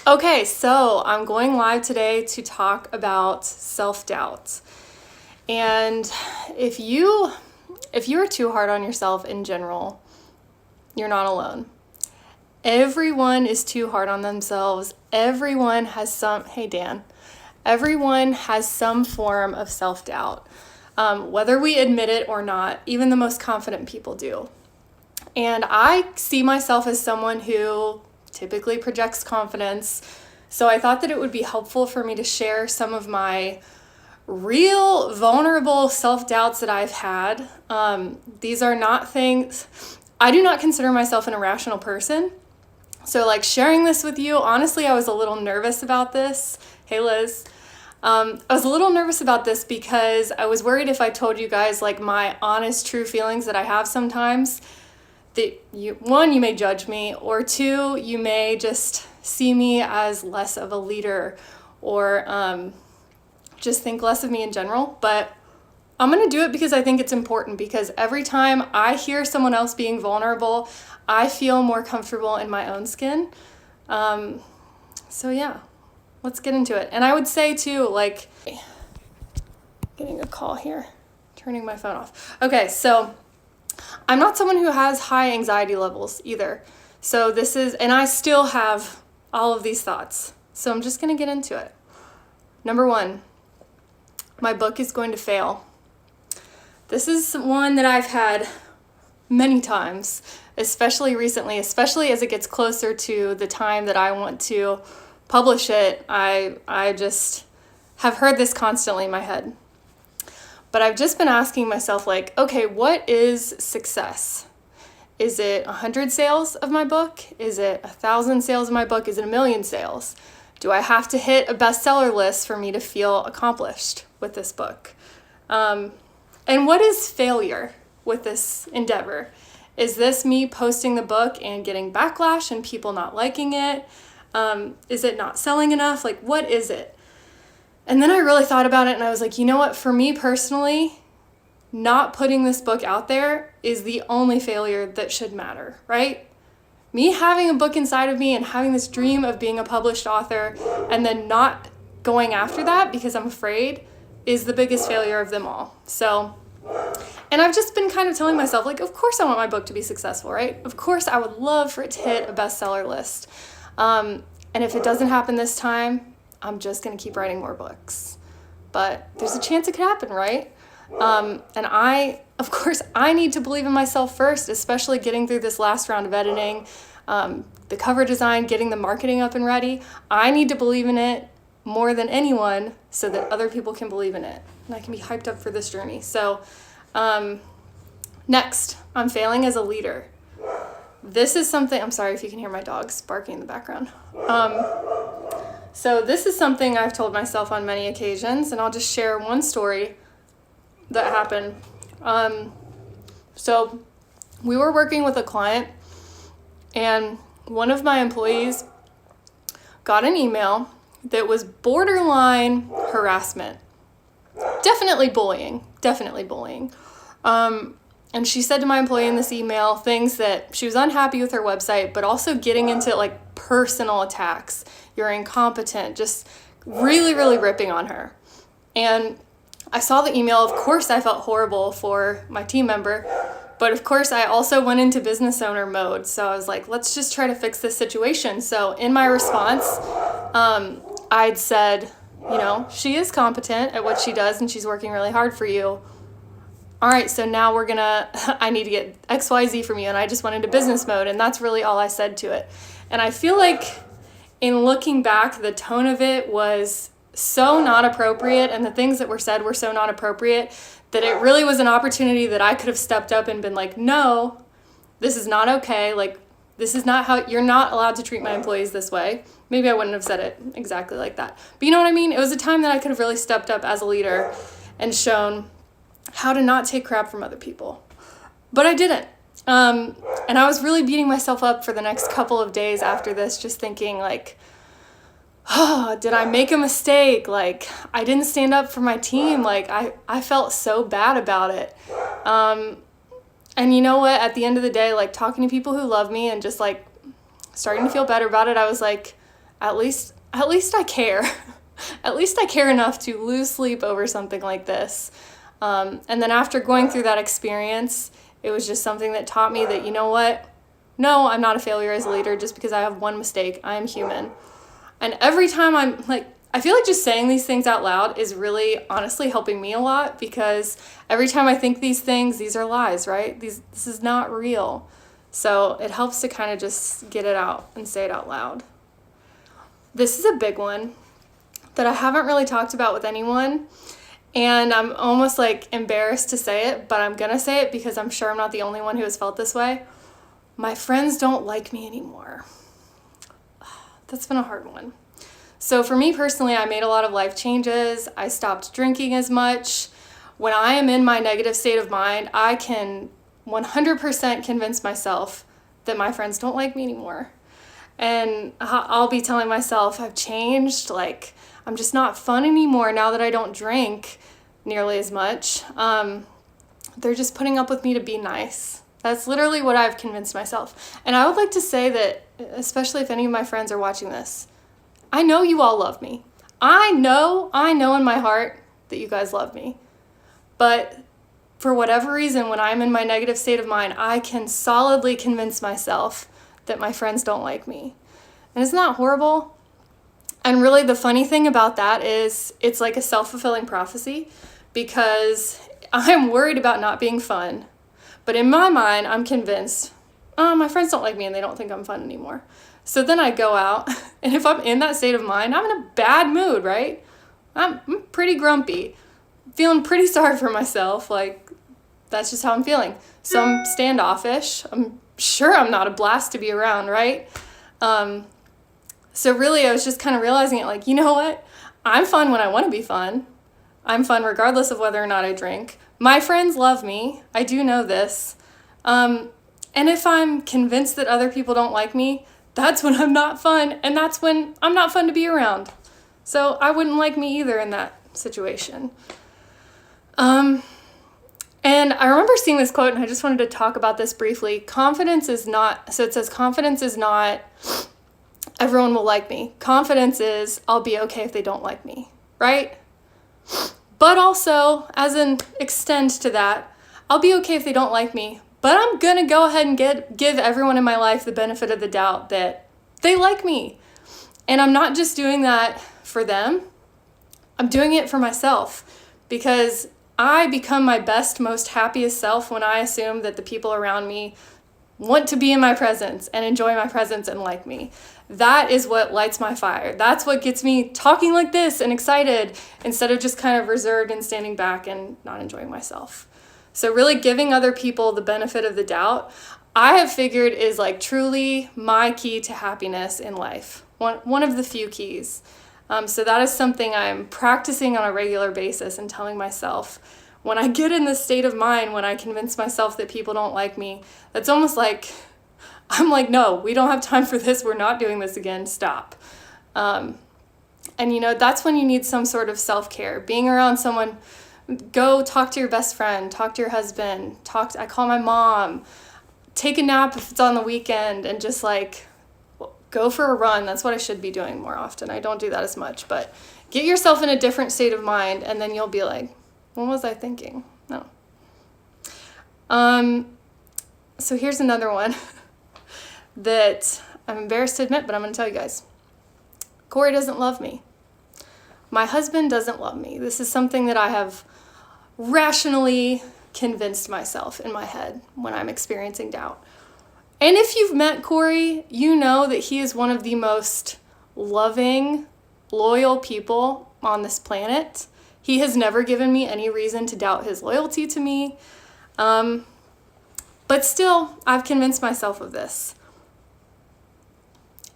Okay, so I'm going live today to talk about self-doubt. And if you are too hard on yourself in general, you're not alone. Everyone is too hard on themselves. Everyone has everyone has some form of self-doubt. Whether we admit it or not, even the most confident people do. And I see myself as someone who typically projects confidence. So I thought that it would be helpful for me to share some of my real vulnerable self-doubts that I've had. These are not things, I do not consider myself an irrational person. So like sharing this with you, honestly, I was a little nervous about this. Hey, Liz. I was a little nervous about this because I was worried if I told you guys like my honest, true feelings that I have sometimes, that you may judge me, or two, you may just see me as less of a leader, or just think less of me in general. But I'm gonna do it because I think it's important, because every time I hear someone else being vulnerable, I feel more comfortable in my own skin. So yeah, let's get into it. And I would say too, like, getting a call here, turning my phone off. Okay, so I'm not someone who has high anxiety levels either. So and I still have all of these thoughts. So I'm just gonna get into it. Number one, my book is going to fail. This is one that I've had many times, especially recently, especially as it gets closer to the time that I want to publish it. I just have heard this constantly in my head. But I've just been asking myself, like, okay, what is success? Is it 100 sales of my book? Is it 1,000 sales of my book? Is it 1,000,000 sales? Do I have to hit a bestseller list for me to feel accomplished with this book? And what is failure with this endeavor? Is this me posting the book and getting backlash and people not liking it? Is it not selling enough? Like, what is it? And then I really thought about it and I was like, you know what? For me personally, not putting this book out there is the only failure that should matter, right? Me having a book inside of me and having this dream of being a published author and then not going after that because I'm afraid is the biggest failure of them all. So, and I've just been kind of telling myself, like, of course I want my book to be successful, right? Of course I would love for it to hit a bestseller list. And if it doesn't happen this time, I'm just going to keep writing more books. But there's a chance it could happen, right? And of course, I need to believe in myself first, especially getting through this last round of editing, the cover design, getting the marketing up and ready. I need to believe in it more than anyone so that other people can believe in it and I can be hyped up for this journey. So next, I'm failing as a leader. This is something, I'm sorry if you can hear my dogs barking in the background. So this is something I've told myself on many occasions, and I'll just share one story that happened. So we were working with a client, and one of my employees got an email that was borderline harassment. Definitely bullying. And she said to my employee in this email things that she was unhappy with her website, but also getting into like personal attacks. You're incompetent, just really, really ripping on her. And I saw the email. Of course, I felt horrible for my team member, but of course, I also went into business owner mode. So I was like, let's just try to fix this situation. So in my response, I'd said, she is competent at what she does and she's working really hard for you. All right, so now I need to get XYZ from you. And I just went into business mode, and that's really all I said to it. And I feel like in looking back, the tone of it was so not appropriate, and the things that were said were so not appropriate, that it really was an opportunity that I could have stepped up and been like, no, this is not okay. Like, this is not how, you're not allowed to treat my employees this way. Maybe I wouldn't have said it exactly like that. But you know what I mean? It was a time that I could have really stepped up as a leader and shown how to not take crap from other people. But I didn't. And I was really beating myself up for the next couple of days after this, just thinking like, oh, did I make a mistake? Like, I didn't stand up for my team. Like, I felt so bad about it. And you know what? At the end of the day, like, talking to people who love me and just like starting to feel better about it, I was like, at least I care. At least I care enough to lose sleep over something like this. And then after going through that experience, it was just something that taught me that, you know what? No, I'm not a failure as a leader just because I have one mistake. I am human. And every time I feel like just saying these things out loud is really honestly helping me a lot, because every time I think these things, these are lies, right? This is not real. So it helps to kind of just get it out and say it out loud. This is a big one that I haven't really talked about with anyone, and I'm almost like embarrassed to say it, but I'm gonna say it because I'm sure I'm not the only one who has felt this way. My friends don't like me anymore. That's been a hard one. So for me personally, I made a lot of life changes. I stopped drinking as much. When I am in my negative state of mind, I can 100% convince myself that my friends don't like me anymore. And I'll be telling myself I've changed, like I'm just not fun anymore now that I don't drink nearly as much. They're just putting up with me to be nice. That's literally what I've convinced myself. And I would like to say that, especially if any of my friends are watching this, I know you all love me. I know in my heart that you guys love me. But for whatever reason, when I'm in my negative state of mind, I can solidly convince myself that my friends don't like me. And isn't that horrible? And really the funny thing about that is it's like a self-fulfilling prophecy, because I'm worried about not being fun. But in my mind, I'm convinced, oh, my friends don't like me and they don't think I'm fun anymore. So then I go out, and if I'm in that state of mind, I'm in a bad mood, right? I'm pretty grumpy, feeling pretty sorry for myself. Like, that's just how I'm feeling. So I'm standoffish. I'm sure I'm not a blast to be around, right? So really, I was just kind of realizing it, like, you know what? I'm fun when I want to be fun. I'm fun regardless of whether or not I drink. My friends love me. I do know this. And if I'm convinced that other people don't like me, that's when I'm not fun, and that's when I'm not fun to be around. So I wouldn't like me either in that situation. And I remember seeing this quote, and I just wanted to talk about this briefly. Confidence is not, everyone will like me. Confidence is, I'll be okay if they don't like me, right? But also, as an extend to that, I'll be okay if they don't like me, but I'm gonna go ahead and give everyone in my life the benefit of the doubt that they like me. And I'm not just doing that for them, I'm doing it for myself, because I become my best, most happiest self when I assume that the people around me want to be in my presence and enjoy my presence and like me. That is what lights my fire. That's what gets me talking like this and excited, instead of just kind of reserved and standing back and not enjoying myself. So really giving other people the benefit of the doubt, I have figured is like truly my key to happiness in life. One of the few keys. So that is something I'm practicing on a regular basis and telling myself, when I get in this state of mind, when I convince myself that people don't like me, that's almost like, I'm like, no, we don't have time for this. We're not doing this again. Stop. And that's when you need some sort of self-care. Being around someone, go talk to your best friend, talk to your husband, I call my mom, take a nap if it's on the weekend, and just like go for a run. That's what I should be doing more often. I don't do that as much, but get yourself in a different state of mind, and then you'll be like, what was I thinking? No. So here's another one that I'm embarrassed to admit, but I'm going to tell you guys. Corey doesn't love me. My husband doesn't love me. This is something that I have rationally convinced myself in my head when I'm experiencing doubt. And if you've met Corey, you know that he is one of the most loving, loyal people on this planet. He has never given me any reason to doubt his loyalty to me. But still, I've convinced myself of this.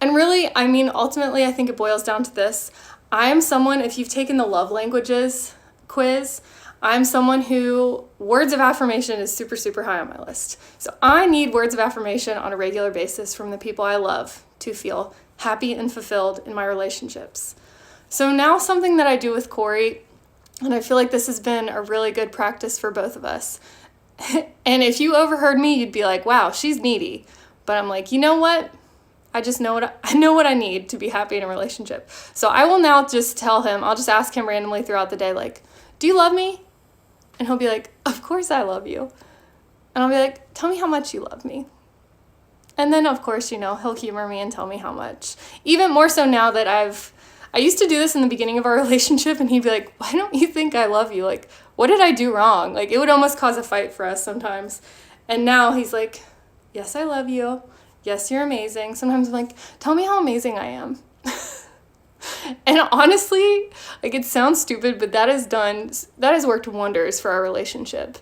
And really, ultimately, I think it boils down to this. I am someone, if you've taken the love languages quiz, I'm someone who words of affirmation is super, super high on my list. So I need words of affirmation on a regular basis from the people I love to feel happy and fulfilled in my relationships. So now something that I do with Corey, and I feel like this has been a really good practice for both of us. And if you overheard me, you'd be like, wow, she's needy. But I'm like, you know what? I just know I know what I need to be happy in a relationship. So I will now just tell him, I'll just ask him randomly throughout the day, like, do you love me? And he'll be like, of course I love you. And I'll be like, tell me how much you love me. And then, of course, he'll humor me and tell me how much. Even more so now that I used to do this in the beginning of our relationship, and he'd be like, why don't you think I love you? Like, what did I do wrong? Like, it would almost cause a fight for us sometimes. And now he's like, yes, I love you. Yes, you're amazing. Sometimes I'm like, tell me how amazing I am. And honestly, like, it sounds stupid, but that has worked wonders for our relationship.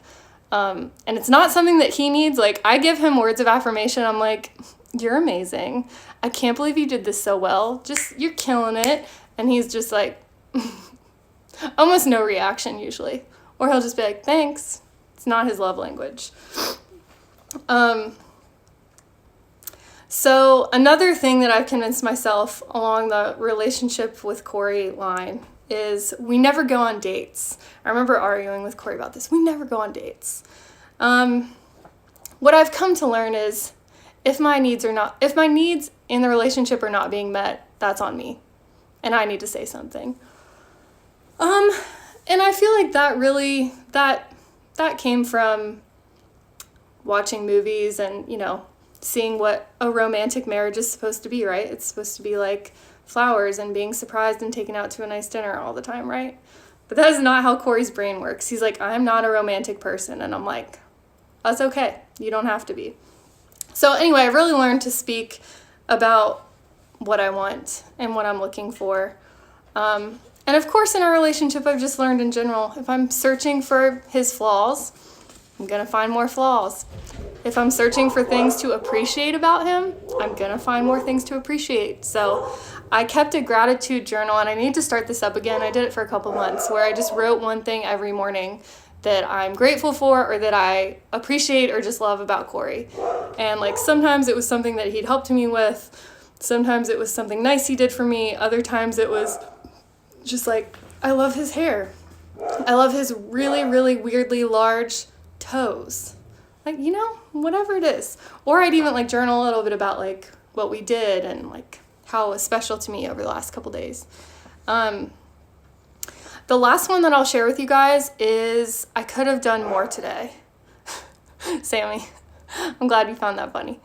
And it's not something that he needs. Like, I give him words of affirmation. I'm like, you're amazing. I can't believe you did this so well. You're killing it. And he's just like, almost no reaction usually. Or he'll just be like, thanks. It's not his love language. So another thing that I've convinced myself along the relationship with Corey line is we never go on dates. I remember arguing with Corey about this. We never go on dates. What I've come to learn is if my needs in the relationship are not being met, that's on me. And I need to say something. And I feel like that really, that came from watching movies and, seeing what a romantic marriage is supposed to be, right? It's supposed to be like flowers and being surprised and taken out to a nice dinner all the time, right? But that is not how Corey's brain works. He's like, I'm not a romantic person. And I'm like, that's okay. You don't have to be. So anyway, I really learned to speak about what I want and what I'm looking for. And of course, in our relationship, I've just learned in general, if I'm searching for his flaws, I'm going to find more flaws. If I'm searching for things to appreciate about him, I'm going to find more things to appreciate. So I kept a gratitude journal, and I need to start this up again. I did it for a couple months, where I just wrote one thing every morning that I'm grateful for or that I appreciate or just love about Corey. And like sometimes it was something that he'd helped me with. Sometimes it was something nice he did for me. Other times it was just like, I love his hair. I love his really, really weirdly large toes. Like, whatever it is. Or I'd even like journal a little bit about like what we did and like how it was special to me over the last couple days. The last one that I'll share with you guys is I could have done more today. Sammy, I'm glad you found that funny.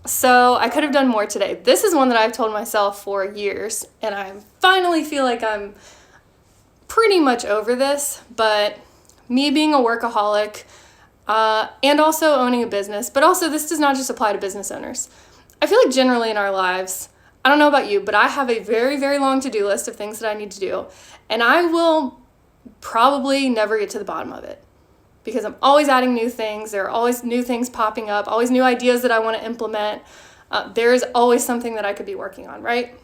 So I could have done more today. This is one that I've told myself for years, and I finally feel like I'm pretty much over this, but me being a workaholic, and also owning a business, but also this does not just apply to business owners. I feel like generally in our lives, I don't know about you, but I have a very, very long to-do list of things that I need to do, and I will probably never get to the bottom of it because I'm always adding new things. There are always new things popping up, always new ideas that I want to implement. There is always something that I could be working on, right?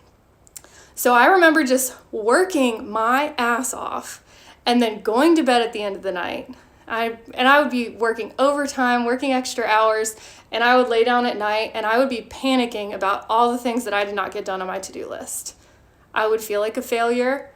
So I remember just working my ass off and then going to bed at the end of the night. I would be working overtime, working extra hours, and I would lay down at night and I would be panicking about all the things that I did not get done on my to-do list. I would feel like a failure.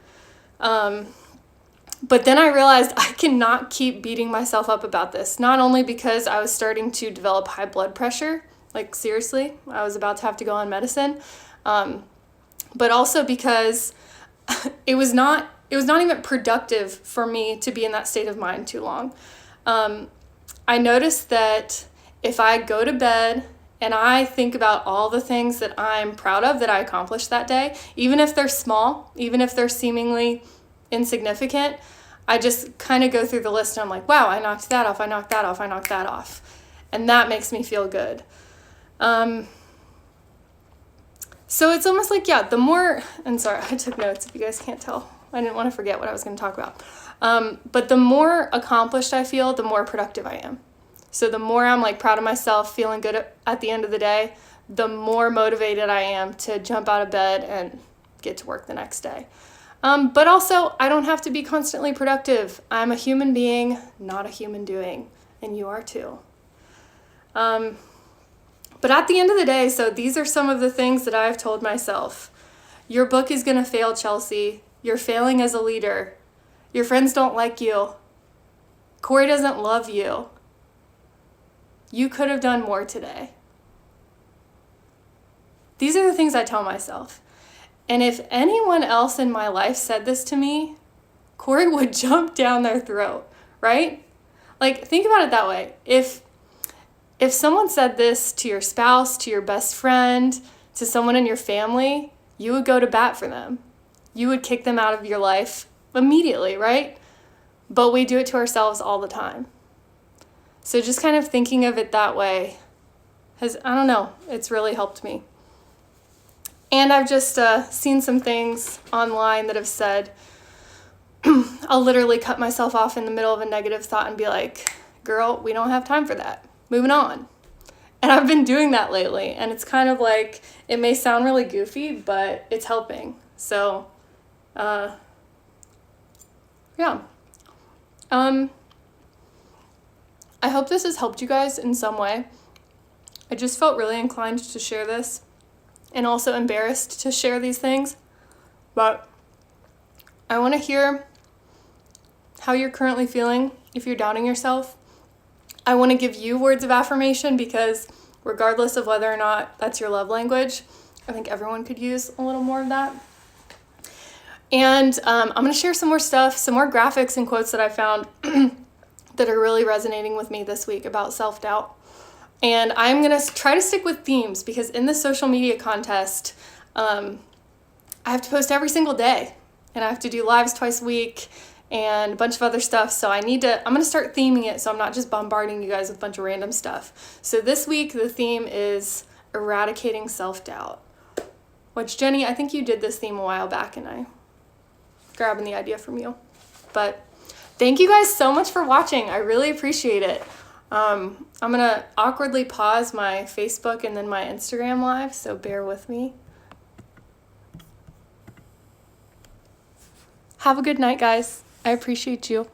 But then I realized I cannot keep beating myself up about this, not only because I was starting to develop high blood pressure, like seriously, I was about to have to go on medicine, but also because it was not even productive for me to be in that state of mind too long. I noticed that if I go to bed and I think about all the things that I'm proud of that I accomplished that day, even if they're small, even if they're seemingly insignificant, I just kind of go through the list and I'm like, wow, I knocked that off, I knocked that off, I knocked that off. And that makes me feel good. So it's almost like, the more, and sorry, I took notes if you guys can't tell. I didn't want to forget what I was going to talk about. But the more accomplished I feel, the more productive I am. So the more I'm like proud of myself, feeling good at the end of the day, the more motivated I am to jump out of bed and get to work the next day. But also, I don't have to be constantly productive. I'm a human being, not a human doing, and you are too. But at the end of the day, so these are some of the things that I've told myself. Your book is going to fail, Chelsea. You're failing as a leader. Your friends don't like you. Corey doesn't love you. You could have done more today. These are the things I tell myself. And if anyone else in my life said this to me, Corey would jump down their throat, right? Like, think about it that way. If someone said this to your spouse, to your best friend, to someone in your family, you would go to bat for them. You would kick them out of your life immediately, right? But we do it to ourselves all the time. So just kind of thinking of it that way has, I don't know, it's really helped me. And I've just seen some things online that have said, I'll literally cut myself off in the middle of a negative thought and be like, girl, we don't have time for that. Moving on. And I've been doing that lately. And it's kind of like, it may sound really goofy, but it's helping. So, yeah. I hope this has helped you guys in some way. I just felt really inclined to share this and also embarrassed to share these things. But I want to hear how you're currently feeling if you're doubting yourself. I want to give you words of affirmation because regardless of whether or not that's your love language, I think everyone could use a little more of that. And I'm going to share some more stuff, some more graphics and quotes that I found that are really resonating with me this week about self-doubt. And I'm going to try to stick with themes because in the social media contest, I have to post every single day and I have to do lives twice a week and a bunch of other stuff. So I'm going to start theming it so I'm not just bombarding you guys with a bunch of random stuff. So this week, the theme is eradicating self-doubt, which Jenny, I think you did this theme a while back and I grabbing the idea from you. But thank you guys so much for watching. I really appreciate it. I'm going to awkwardly pause my Facebook and then my Instagram live, so bear with me. Have a good night, guys. I appreciate you.